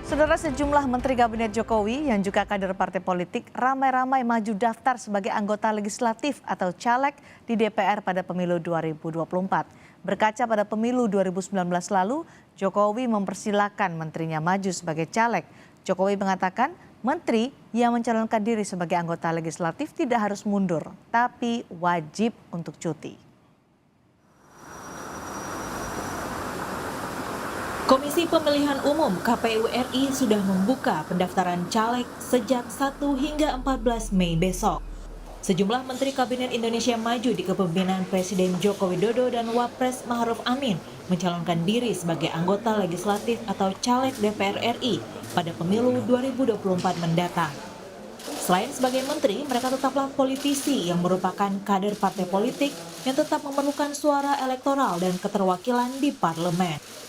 Saudara, sejumlah menteri kabinet Jokowi yang juga kader partai politik ramai-ramai maju daftar sebagai anggota legislatif atau caleg di DPR pada pemilu 2024. Berkaca pada pemilu 2019 lalu, Jokowi mempersilahkan menterinya maju sebagai caleg. Jokowi mengatakan menteri yang mencalonkan diri sebagai anggota legislatif tidak harus mundur, tapi wajib untuk cuti. Komisi Pemilihan Umum (KPU RI) sudah membuka pendaftaran caleg sejak 1 hingga 14 Mei besok. Sejumlah Menteri Kabinet Indonesia Maju di kepemimpinan Presiden Joko Widodo dan Wapres Ma'ruf Amin mencalonkan diri sebagai anggota legislatif atau caleg DPR RI pada pemilu 2024 mendatang. Selain sebagai menteri, mereka tetaplah politisi yang merupakan kader partai politik yang tetap memerlukan suara elektoral dan keterwakilan di parlemen.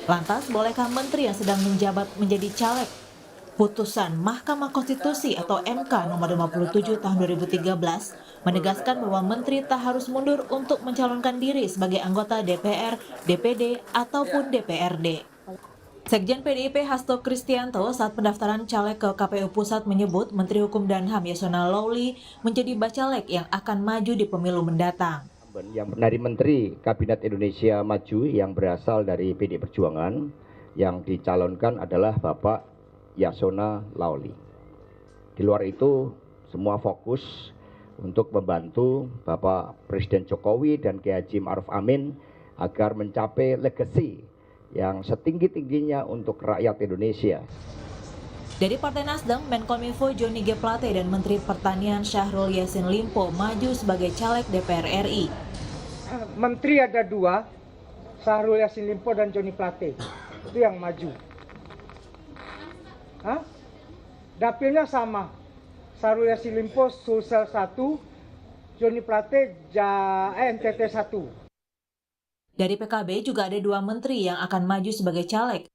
Lantas, bolehkah menteri yang sedang menjabat menjadi caleg? Putusan Mahkamah Konstitusi atau MK nomor 57 tahun 2013 menegaskan bahwa menteri tak harus mundur untuk mencalonkan diri sebagai anggota DPR, DPD, ataupun DPRD. Sekjen PDIP Hasto Kristianto saat pendaftaran caleg ke KPU Pusat menyebut Menteri Hukum dan HAM Yasona Lawli menjadi bacalek yang akan maju di pemilu mendatang. Yang dari Menteri Kabinet Indonesia Maju yang berasal dari PD Perjuangan yang dicalonkan adalah Bapak Yasona Lawli. Di luar itu semua fokus untuk membantu Bapak Presiden Jokowi dan Kiai Haji Ma'ruf Amin agar mencapai legasi yang setinggi-tingginya untuk rakyat Indonesia. Dari Partai Nasdem, Menkominfo Johnny G. Plate dan Menteri Pertanian Syahrul Yassin Limpo maju sebagai caleg DPR RI. Menteri ada dua, Syahrul Yassin Limpo dan Johnny Plate, itu yang maju. Dapilnya sama, Syahrul Yassin Limpo Sulsel 1, Johnny Plate NTT 1. Dari PKB juga ada dua menteri yang akan maju sebagai caleg.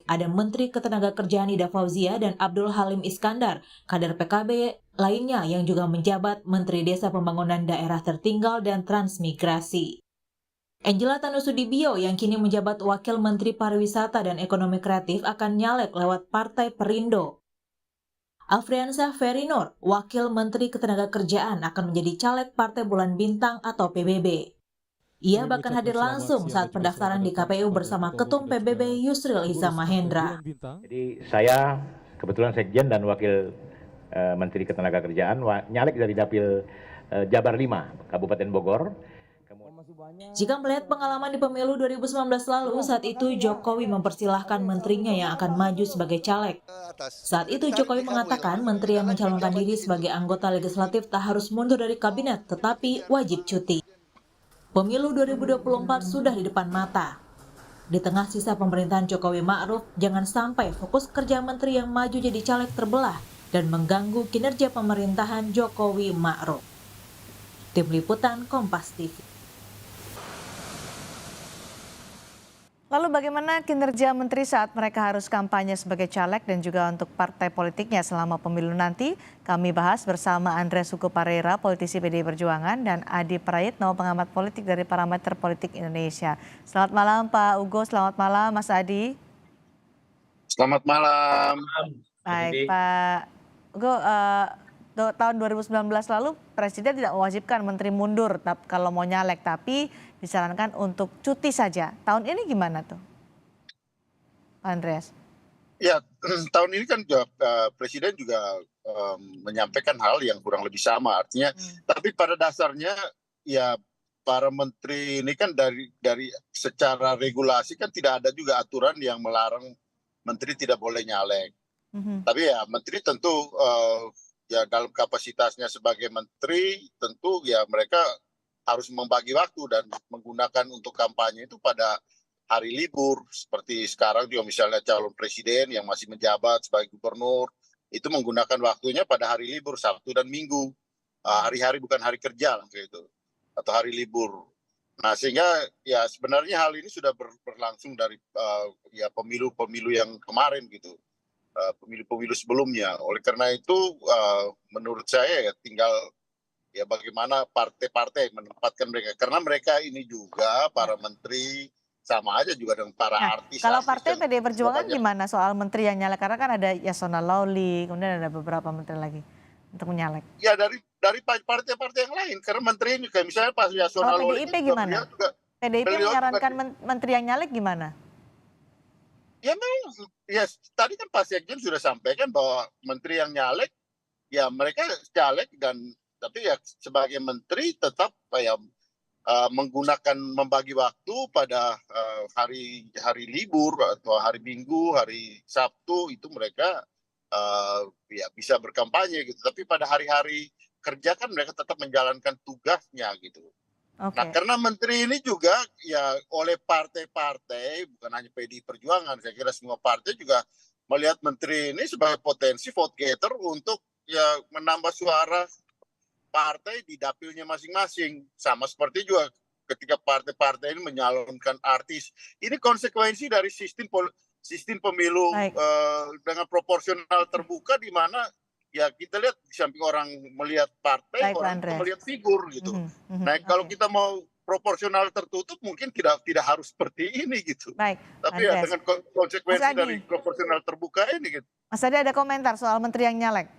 Ada Menteri Ketenagakerjaan Ida Fauzia dan Abdul Halim Iskandar, kader PKB lainnya yang juga menjabat Menteri Desa Pembangunan Daerah Tertinggal dan Transmigrasi. Angela Tanusudibio yang kini menjabat Wakil Menteri Pariwisata dan Ekonomi Kreatif akan nyalek lewat Partai Perindo. Afriansyah Ferry-Nur, Wakil Menteri Ketenagakerjaan akan menjadi caleg Partai Bulan Bintang atau PBB. Ia bahkan hadir langsung saat pendaftaran di KPU bersama Ketum PBB Yusril Iza Mahendra. Jadi saya kebetulan Sekjen dan Wakil Menteri Ketenagakerjaan nyalek dari Dapil Jabar 5, Kabupaten Bogor. Jika melihat pengalaman di pemilu 2019 lalu, saat itu Jokowi mempersilahkan menterinya yang akan maju sebagai caleg. Saat itu Jokowi mengatakan menteri yang mencalonkan diri sebagai anggota legislatif tak harus mundur dari kabinet, tetapi wajib cuti. Pemilu 2024 sudah di depan mata. Di tengah sisa pemerintahan Jokowi Ma'ruf, jangan sampai fokus kerja menteri yang maju jadi caleg terbelah dan mengganggu kinerja pemerintahan Jokowi Ma'ruf. Tim Liputan Kompas TV. Lalu bagaimana kinerja menteri saat mereka harus kampanye sebagai caleg dan juga untuk partai politiknya selama pemilu nanti? Kami bahas bersama Andreas Hugo Pareira, politisi PDI Perjuangan, dan Adi Prayitno, pengamat politik dari Parameter Politik Indonesia. Selamat malam Pak Hugo, selamat malam Mas Adi. Selamat malam. Baik Pak Hugo, tahun 2019 lalu Presiden tidak mewajibkan menteri mundur kalau mau nyalek, tapi disarankan untuk cuti saja. Tahun ini gimana tuh, Pak Andreas? Ya, tahun ini kan Presiden juga menyampaikan hal yang kurang lebih sama. Artinya, tapi pada dasarnya ya para menteri ini kan dari secara regulasi kan tidak ada juga aturan yang melarang menteri tidak boleh nyalek. Tapi ya menteri tentu ya dalam kapasitasnya sebagai menteri tentu ya mereka harus membagi waktu dan menggunakan untuk kampanye itu pada hari libur. Seperti sekarang juga misalnya calon presiden yang masih menjabat sebagai gubernur, itu menggunakan waktunya pada hari libur, Sabtu dan Minggu. Hari-hari bukan hari kerja lah gitu, atau hari libur. Nah sehingga ya sebenarnya hal ini sudah berlangsung dari ya pemilu-pemilu yang kemarin gitu. Pemilu-pemilu sebelumnya. Oleh karena itu menurut saya ya tinggal ya bagaimana partai-partai menempatkan mereka, karena mereka ini juga para menteri sama aja juga dengan para Nah, artis. kalau partai yang PDI Perjuangan banyak. gimana soal menteri yang nyalek? Karena kan ada Yasona Lawli, kemudian ada beberapa menteri lagi untuk menyalek. Ya dari partai-partai yang lain, karena menteri ini kayak misalnya Pak Yasona Kalau Lawli PDIP juga gimana? beliau juga PDIP beliau juga menyarankan menteri yang nyalek gimana? ya memang ya tadi kan Pak Sekjen sudah sampaikan bahwa menteri yang nyalek ya mereka caleg dan tapi ya sebagai menteri tetap ya menggunakan membagi waktu pada hari libur atau hari Minggu, hari Sabtu itu mereka ya bisa berkampanye gitu. Tapi pada hari-hari kerja kan mereka tetap menjalankan tugasnya gitu. Oke. Nah, karena menteri ini juga ya oleh partai-partai, bukan hanya PDI Perjuangan, saya kira semua partai juga melihat menteri ini sebagai potensi vote getter untuk ya menambah suara partai di dapilnya masing-masing. Sama seperti juga ketika partai-partai ini menyalonkan artis. Ini konsekuensi dari sistem pemilu dengan proporsional terbuka di mana ya kita lihat di samping orang melihat partai, orang juga melihat figur gitu. Nah, kalau kita mau proporsional tertutup mungkin tidak harus seperti ini gitu. Baik, tapi ya dengan konsekuensi dari proporsional terbuka ini gitu. Mas Adi ada komentar soal menteri yang nyalek?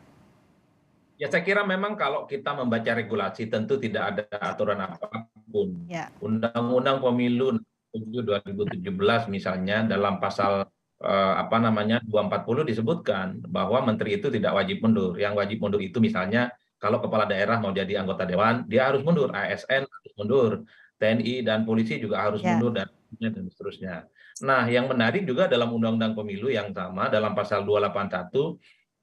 Ya saya kira memang kalau kita membaca regulasi tentu tidak ada aturan apapun. Ya. Undang-Undang Pemilu 2017 misalnya dalam pasal 240 disebutkan bahwa menteri itu tidak wajib mundur. Yang wajib mundur itu misalnya kalau kepala daerah mau jadi anggota dewan, dia harus mundur. ASN harus mundur, TNI dan polisi juga harus mundur dan seterusnya. Nah, yang menarik juga dalam Undang-Undang Pemilu yang sama dalam pasal 281,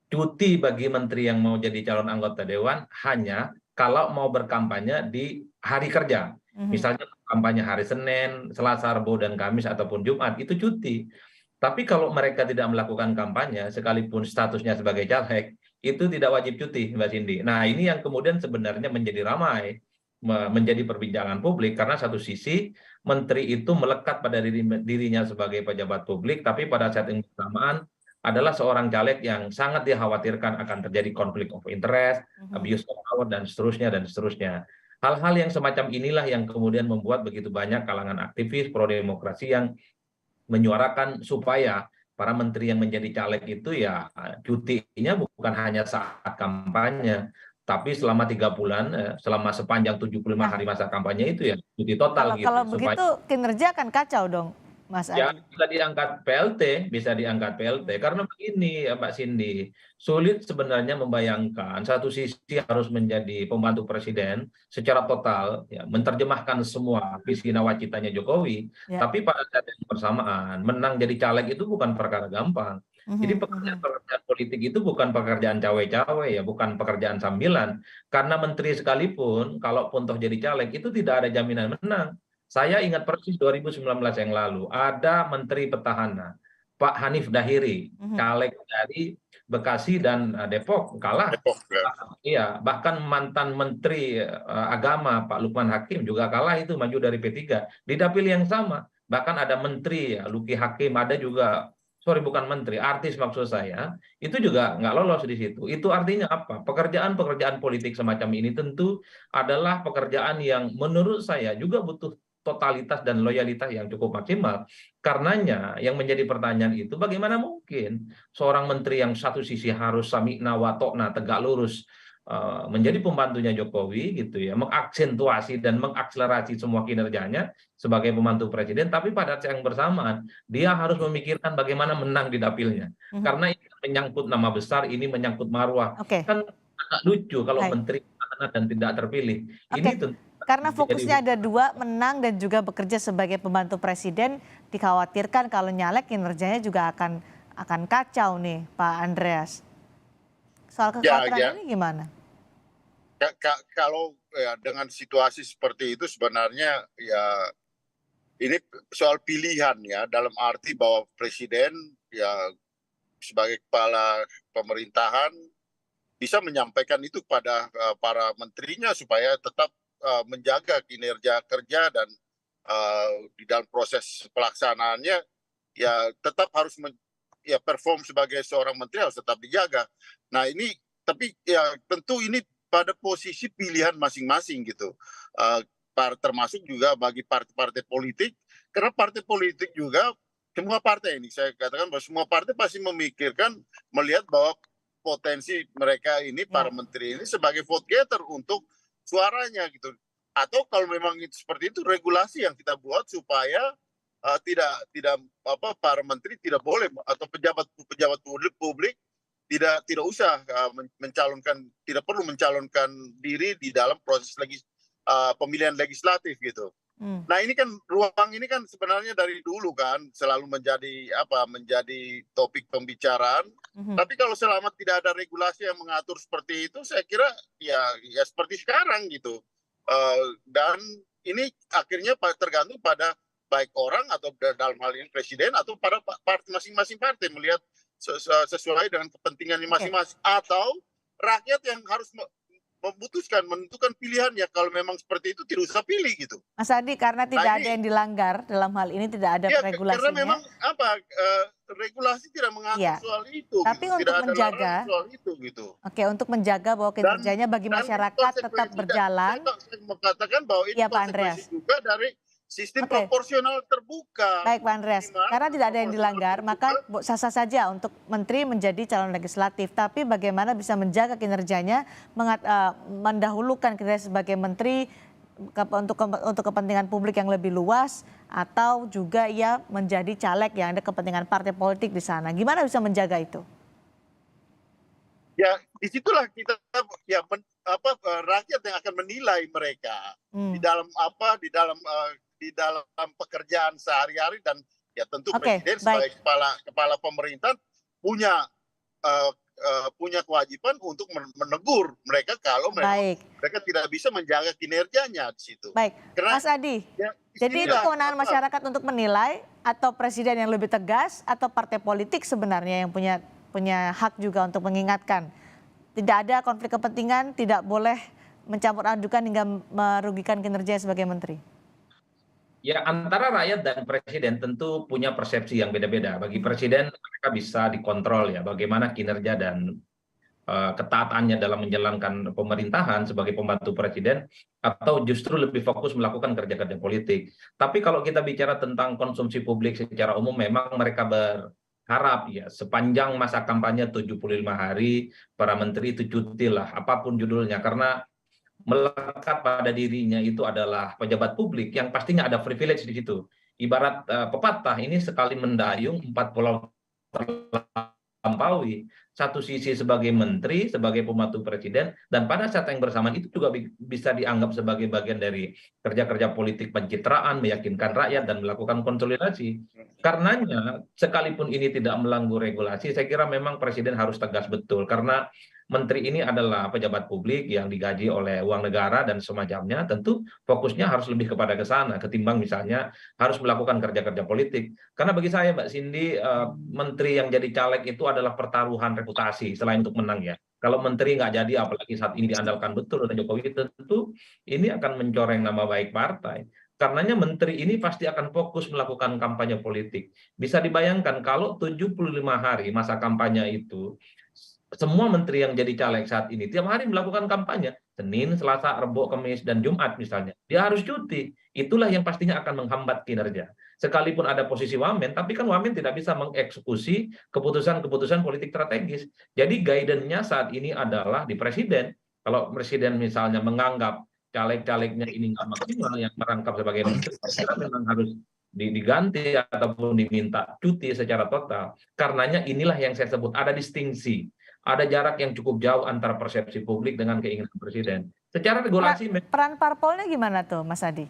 cuti bagi menteri yang mau jadi calon anggota dewan hanya kalau mau berkampanye di hari kerja. Misalnya kampanye hari Senin, Selasa, Rabu, dan Kamis ataupun Jumat, itu cuti. Tapi kalau mereka tidak melakukan kampanye, sekalipun statusnya sebagai caleg, itu tidak wajib cuti, Mbak Cindy. Nah, ini yang kemudian sebenarnya menjadi ramai, menjadi perbincangan publik, karena satu sisi menteri itu melekat pada dirinya sebagai pejabat publik, tapi pada saat yang bersamaan adalah seorang caleg yang sangat dikhawatirkan akan terjadi konflik of interest, abuse of power, dan seterusnya, dan seterusnya. Hal-hal yang semacam inilah yang kemudian membuat begitu banyak kalangan aktivis pro-demokrasi yang menyuarakan supaya para menteri yang menjadi caleg itu ya cutinya bukan hanya saat kampanye, tapi selama 3 bulan, selama sepanjang 75 hari masa kampanye itu ya cuti total gitu. Kalau begitu kinerja akan kacau dong, Mas Adi. Ya, bisa diangkat PLT, karena begini ya Mbak Cindy, sulit sebenarnya membayangkan satu sisi harus menjadi pembantu presiden secara total, ya, menerjemahkan semua visi nawacitanya Jokowi, tapi pada saat yang bersamaan menang jadi caleg itu bukan perkara gampang. Jadi pekerjaan politik itu bukan pekerjaan cawe-cawe ya, bukan pekerjaan sambilan, karena menteri sekalipun kalaupun toh jadi caleg itu tidak ada jaminan menang. Saya ingat persis 2019 yang lalu, ada Menteri Petahana, Pak Hanif Dahiri, caleg dari Bekasi dan Depok, kalah. Iya, bahkan mantan Menteri Agama, Pak Lukman Hakim juga kalah itu, maju dari P3. Di dapil yang sama, bahkan ada Menteri, ya, Luki Hakim, ada juga, bukan menteri, artis maksud saya, itu juga nggak lolos di situ. Itu artinya apa? Pekerjaan-pekerjaan politik semacam ini tentu adalah pekerjaan yang menurut saya juga butuh totalitas dan loyalitas yang cukup maksimal. Karenanya yang menjadi pertanyaan itu bagaimana mungkin seorang menteri yang satu sisi harus sami'na wa ta'na, tegak lurus, menjadi pembantunya Jokowi gitu ya, mengaksentuasi dan mengakselerasi semua kinerjanya sebagai pembantu presiden, tapi pada saat yang bersamaan dia harus memikirkan bagaimana menang di dapilnya. Karena ini menyangkut nama besar, ini menyangkut marwah. Kan agak lucu kalau menteri dan tidak terpilih. Ini tentu karena fokusnya ada dua, menang dan juga bekerja sebagai pembantu presiden, dikhawatirkan kalau nyalek kinerjanya juga akan kacau nih, Pak Andreas. Soal kekhawatiran ini gimana? Kalau ya, dengan situasi seperti itu sebenarnya ya ini soal pilihan ya, dalam arti bahwa presiden ya sebagai kepala pemerintahan bisa menyampaikan itu pada para menterinya supaya tetap menjaga kinerja kerja dan di dalam proses pelaksanaannya ya tetap harus perform sebagai seorang menteri harus tetap dijaga. Nah ini tapi ya tentu ini pada posisi pilihan masing-masing gitu. Termasuk juga bagi partai-partai politik karena partai politik juga, semua partai ini saya katakan bahwa semua partai pasti memikirkan, melihat bahwa potensi mereka ini, para menteri ini sebagai vote getter untuk suaranya gitu. Atau kalau memang itu seperti itu, regulasi yang kita buat supaya tidak para menteri tidak boleh, atau pejabat publik tidak usah mencalonkan, tidak perlu mencalonkan diri di dalam proses pemilihan legislatif gitu. Nah ini kan ruang ini kan sebenarnya dari dulu kan selalu menjadi topik pembicaraan. Tapi kalau selama tidak ada regulasi yang mengatur seperti itu, saya kira ya seperti sekarang gitu. Dan ini akhirnya tergantung pada baik orang atau dalam hal ini presiden atau pada masing-masing partai melihat sesuai dengan kepentingannya masing-masing, atau rakyat yang harus menentukan pilihannya. Kalau memang seperti itu tidak usah pilih gitu. Mas Adi, karena tidak ada yang dilanggar dalam hal ini, tidak ada regulasinya. Karena memang regulasi tidak mengatur soal itu. Tapi gitu. untuk menjaga soal itu gitu. Oke, untuk menjaga bahwa kinerjanya bagi masyarakat tetap berjalan. Saya mengatakan bahwa ini konsekuensi juga dari sistem proporsional terbuka. Baik Pak Andreas, karena tidak ada yang dilanggar, maka sah-sah saja untuk menteri menjadi calon legislatif. Tapi bagaimana bisa menjaga kinerjanya, mendahulukan kinerja sebagai menteri untuk kepentingan publik yang lebih luas, atau juga ia menjadi caleg yang ada kepentingan partai politik di sana. Gimana bisa menjaga itu? Ya, disitulah kita rakyat yang akan menilai mereka di dalam pekerjaan sehari-hari, dan ya tentu presiden sebagai kepala pemerintahan punya kewajiban untuk menegur mereka kalau mereka tidak bisa menjaga kinerjanya di situ. Baik, Mas Adi. Jadi itu kewenangan masyarakat untuk menilai, atau presiden yang lebih tegas, atau partai politik sebenarnya yang punya hak juga untuk mengingatkan. Tidak ada konflik kepentingan, tidak boleh mencampur adukan hingga merugikan kinerja sebagai menteri. Ya, antara rakyat dan presiden tentu punya persepsi yang beda-beda. Bagi presiden mereka bisa dikontrol ya bagaimana kinerja dan ketaatannya dalam menjalankan pemerintahan sebagai pembantu presiden, atau justru lebih fokus melakukan kerja-kerja politik. Tapi kalau kita bicara tentang konsumsi publik secara umum, memang mereka berharap ya sepanjang masa kampanye 75 hari para menteri itu cuti lah, apapun judulnya, karena melekat pada dirinya itu adalah pejabat publik yang pastinya ada privilege di situ. Ibarat pepatah, ini sekali mendayung 4 pulau terlampaui. Satu sisi sebagai menteri, sebagai pembantu presiden, dan pada saat yang bersamaan itu juga bisa dianggap sebagai bagian dari kerja-kerja politik pencitraan, meyakinkan rakyat dan melakukan konsolidasi. Karenanya sekalipun ini tidak melanggar regulasi, saya kira memang presiden harus tegas betul, karena menteri ini adalah pejabat publik yang digaji oleh uang negara dan semacamnya, tentu fokusnya harus lebih kepada ke sana ketimbang misalnya harus melakukan kerja-kerja politik. Karena bagi saya Mbak Cindy, menteri yang jadi caleg itu adalah pertaruhan reputasi selain untuk menang ya. Kalau menteri nggak jadi, apalagi saat ini diandalkan betul oleh Jokowi, tentu ini akan mencoreng nama baik partai. Karenanya menteri ini pasti akan fokus melakukan kampanye politik. Bisa dibayangkan kalau 75 hari masa kampanye itu, semua menteri yang jadi caleg saat ini tiap hari melakukan kampanye, Senin, Selasa, Rebo, Kamis, dan Jumat misalnya. Dia harus cuti. Itulah yang pastinya akan menghambat kinerja. Sekalipun ada posisi wamen, tapi kan wamen tidak bisa mengeksekusi keputusan-keputusan politik strategis. Jadi guidance-nya saat ini adalah di presiden. Kalau presiden misalnya menganggap caleg-calegnya ini nggak maksimal yang merangkap sebagai menteri, memang harus diganti ataupun diminta cuti secara total. Karenanya inilah yang saya sebut ada distingsi. Ada jarak yang cukup jauh antara persepsi publik dengan keinginan presiden. Secara regulasi peran parpolnya gimana tuh Mas Adi?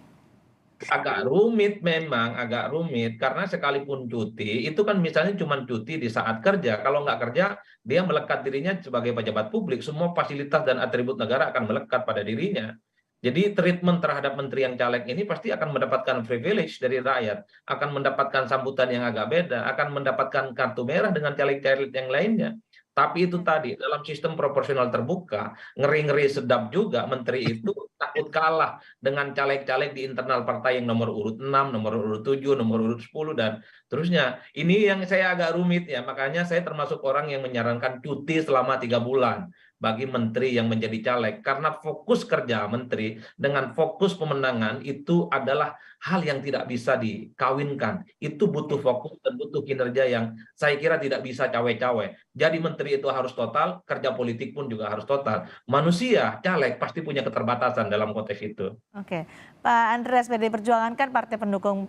Agak rumit memang, agak rumit, karena sekalipun cuti itu kan misalnya cuma cuti di saat kerja. Kalau nggak kerja, dia melekat dirinya sebagai pejabat publik, semua fasilitas dan atribut negara akan melekat pada dirinya. Jadi treatment terhadap menteri yang caleg ini pasti akan mendapatkan privilege dari rakyat, akan mendapatkan sambutan yang agak beda, akan mendapatkan kartu merah dengan caleg-caleg yang lainnya. Tapi itu tadi, dalam sistem proporsional terbuka, ngeri-ngeri sedap juga menteri itu takut kalah dengan caleg-caleg di internal partai yang nomor urut 6, nomor urut 7, nomor urut 10, dan terusnya. Ini yang saya agak rumit ya, makanya saya termasuk orang yang menyarankan cuti selama 3 bulan. bagi menteri yang menjadi caleg, karena fokus kerja menteri dengan fokus pemenangan itu adalah hal yang tidak bisa dikawinkan. Itu butuh fokus dan butuh kinerja yang saya kira tidak bisa cawe-cawe. Jadi menteri itu harus total, kerja politik pun juga harus total. Manusia, caleg pasti punya keterbatasan dalam konteks itu. Oke, Pak Andreas, PDI Perjuangan kan partai pendukung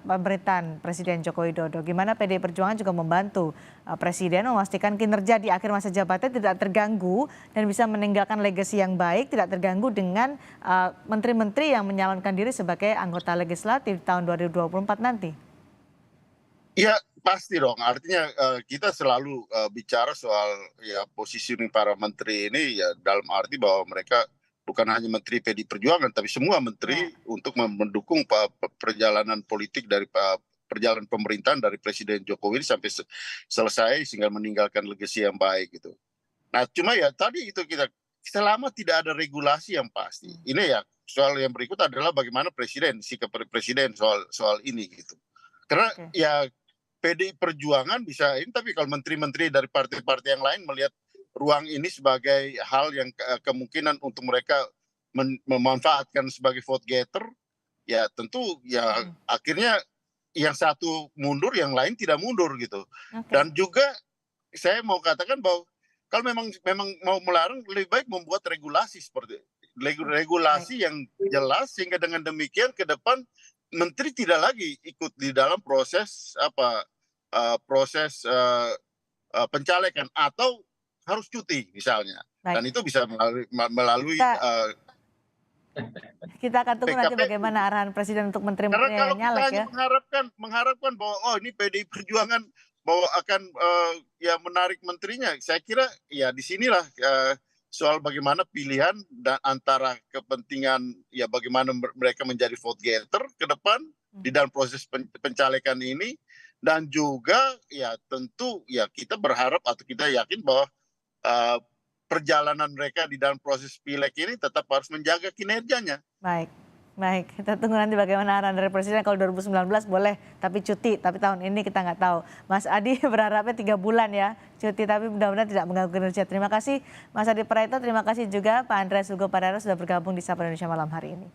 pemerintahan Presiden Joko Widodo. Gimana PDI Perjuangan juga membantu Presiden memastikan kinerja di akhir masa jabatan tidak terganggu dan bisa meninggalkan legasi yang baik, tidak terganggu dengan menteri-menteri yang menyalonkan diri sebagai anggota legislatif tahun 2024 nanti? Ya pasti dong, artinya kita selalu bicara soal ya positioning para menteri ini ya dalam arti bahwa mereka bukan hanya menteri PDI Perjuangan, tapi semua menteri untuk mendukung perjalanan politik dari perjalanan pemerintahan dari Presiden Jokowi sampai selesai sehingga meninggalkan legasi yang baik gitu. Nah cuma ya tadi itu kita selama tidak ada regulasi yang pasti, ini ya soal yang berikut adalah bagaimana sikap presiden soal ini gitu. Karena ya PDI Perjuangan bisa ini, tapi kalau menteri-menteri dari partai-partai yang lain melihat ruang ini sebagai hal yang kemungkinan untuk mereka memanfaatkan sebagai vote getter, ya tentu ya akhirnya yang satu mundur, yang lain tidak mundur gitu. Dan juga saya mau katakan bahwa kalau memang mau melarang, lebih baik membuat regulasi seperti regulasi yang jelas sehingga dengan demikian ke depan menteri tidak lagi ikut di dalam proses pencalekan atau harus cuti misalnya. Dan itu bisa melalui kita akan tunggu nanti bagaimana arahan Presiden untuk menteri-menteri yang nyalek ya. Mengharapkan bahwa ini PDI Perjuangan bahwa akan ya menarik menterinya. Saya kira ya disinilah soal bagaimana pilihan dan antara kepentingan ya bagaimana mereka menjadi vote getter ke depan di dalam proses pencalekan ini, dan juga ya tentu ya kita berharap atau kita yakin bahwa perjalanan mereka di dalam proses pileg ini tetap harus menjaga kinerjanya. Baik, kita tunggu nanti bagaimana arahan dari Presiden. Kalau 2019 boleh, tapi cuti. Tapi tahun ini kita nggak tahu. Mas Adi berharapnya 3 bulan ya cuti, tapi mudah-mudahan tidak mengganggu kinerja. Terima kasih Mas Adi Praetno, terima kasih juga Pak Andreas Hugo Parera sudah bergabung di Sapa Indonesia malam hari ini.